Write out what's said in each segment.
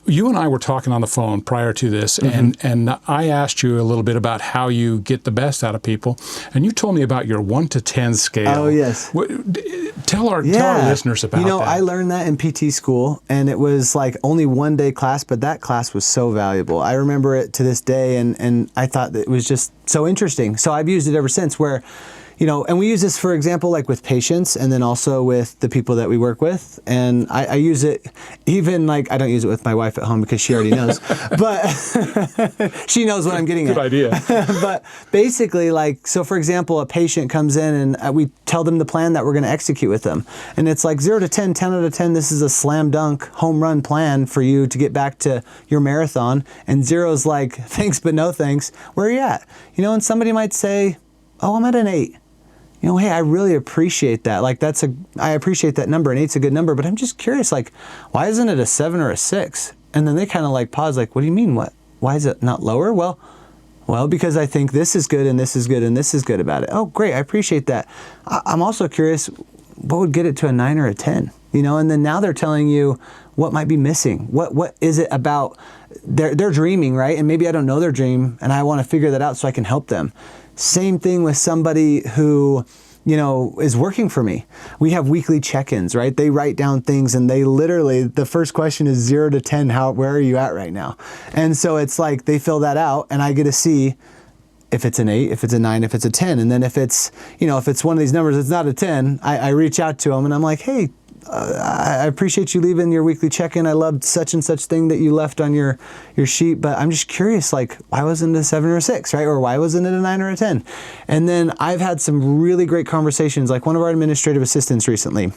you and I were talking on the phone prior to this, and I asked you a little bit about how you get the best out of people, and you told me about your 1 to 10 scale. Oh, yes. Tell our listeners about that. I learned that in PT school, and it was like only one day class, but that class was so valuable. I remember it to this day, and I thought that it was just so interesting. So I've used it ever since, where, and we use this, for example, like with patients, and then also with the people that we work with. And I use it even like, I don't use it with my wife at home because she already knows, but she knows what I'm getting at. Good idea. But basically, like, so for example, a patient comes in and we tell them the plan that we're going to execute with them. And it's like 0 to 10, 10 out of 10, this is a slam dunk home run plan for you to get back to your marathon. And 0 is like, thanks, but no thanks. Where are you at? And somebody might say, oh, I'm at an 8. Hey, I really appreciate that. Like, I appreciate that number, and 8's a good number, but I'm just curious, like, why isn't it a 7 or a 6? And then they kind of like pause, like, what do you mean? Why is it not lower? Well, because I think this is good, and this is good, and this is good about it. Oh, great, I appreciate that. I'm also curious, what would get it to a 9 or a 10? And then now they're telling you what might be missing. What is it about? They're dreaming, right? And maybe I don't know their dream, and I want to figure that out so I can help them. Same thing with somebody who, is working for me. We have weekly check-ins, right? They write down things, and they literally, the first question is 0 to 10, where are you at right now? And so it's like they fill that out, and I get to see if it's an 8, if it's a 9, if it's a 10. And then if it's, if it's one of these numbers, it's not a 10, I reach out to them, and I'm like, hey, I appreciate you leaving your weekly check-in. I loved such and such thing that you left on your sheet, but I'm just curious, like, why wasn't it a 7 or a 6, right? Or why wasn't it a 9 or a 10? And then I've had some really great conversations, like one of our administrative assistants recently,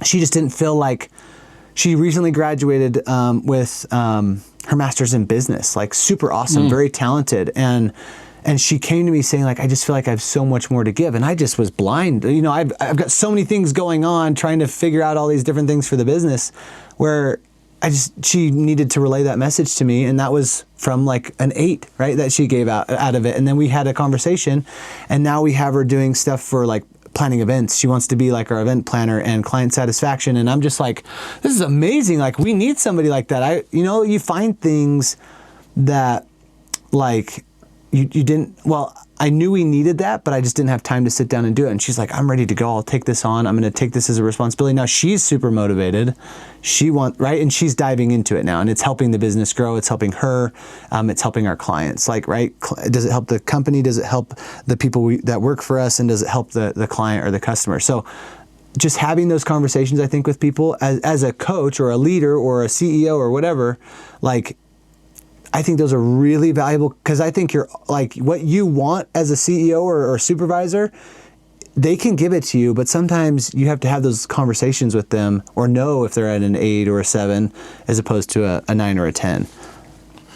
she just didn't feel like, she recently graduated with her master's in business, like super awesome, very talented, and she came to me saying, like, I just feel like I have so much more to give. And I just was blind. I've got so many things going on, trying to figure out all these different things for the business, where she needed to relay that message to me. And that was from like an 8, right, that she gave out of it. And then we had a conversation, and now we have her doing stuff for like planning events. She wants to be like our event planner and client satisfaction. And I'm just like, this is amazing. Like, we need somebody like that. You find things that, like, you didn't, I knew we needed that, but I just didn't have time to sit down and do it. And she's like, I'm ready to go. I'll take this on. I'm going to take this as a responsibility. Now she's super motivated. Right? And she's diving into it now, and it's helping the business grow. It's helping her. It's helping our clients. Like, right? Does it help the company? Does it help the people that work for us? And does it help the client or the customer? So just having those conversations, I think, with people as a coach or a leader or a CEO or whatever, like, I think those are really valuable, because I think you're like, what you want as a CEO or supervisor, they can give it to you, but sometimes you have to have those conversations with them, or know if they're at an 8 or a 7 as opposed to a 9 or a 10.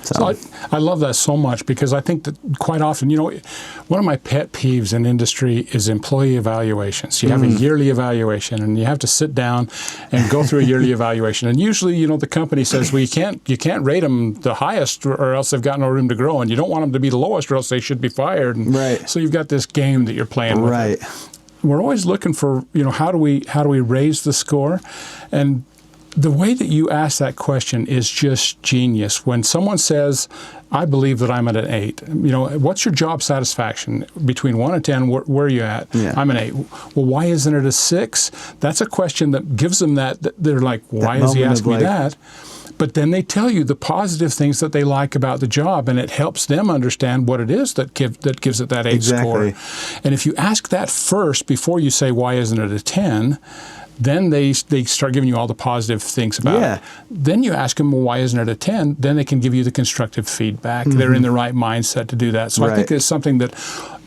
So I love that so much, because I think that quite often, one of my pet peeves in industry is employee evaluations. You have a yearly evaluation, and you have to sit down and go through a yearly evaluation. And usually, the company says, well, you can't rate them the highest, or else they've got no room to grow. And you don't want them to be the lowest, or else they should be fired. And right. So you've got this game that you're playing with. Right. We're always looking for, how do we raise the score? And the way that you ask that question is just genius. When someone says, I believe that I'm at an 8, what's your job satisfaction? Between 1 and 10, where are you at? Yeah. I'm an 8. Well, why isn't it a 6? That's a question that gives them that they're like, why is he asking me that? But then they tell you the positive things that they like about the job, and it helps them understand what it is that gives it that 8 exactly. score. And if you ask that first before you say, why isn't it a 10, then they start giving you all the positive things about it. Then you ask them, well, why isn't it a 10? Then they can give you the constructive feedback. They're in the right mindset to do that. So I think it's something that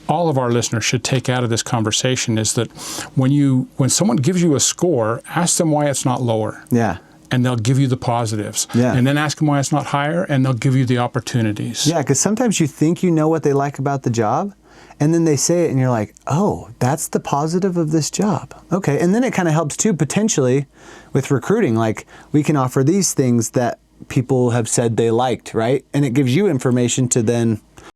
all of our listeners should take out of this conversation, is that when someone gives you a score, ask them why it's not lower. Yeah. And they'll give you the positives. Yeah. And then ask them why it's not higher, and they'll give you the opportunities. Yeah, because sometimes you think you know what they like about the job, and then they say it, and you're like, oh, that's the positive of this job. Okay, and then it kind of helps too, potentially, with recruiting. Like, we can offer these things that people have said they liked, right? And it gives you information to then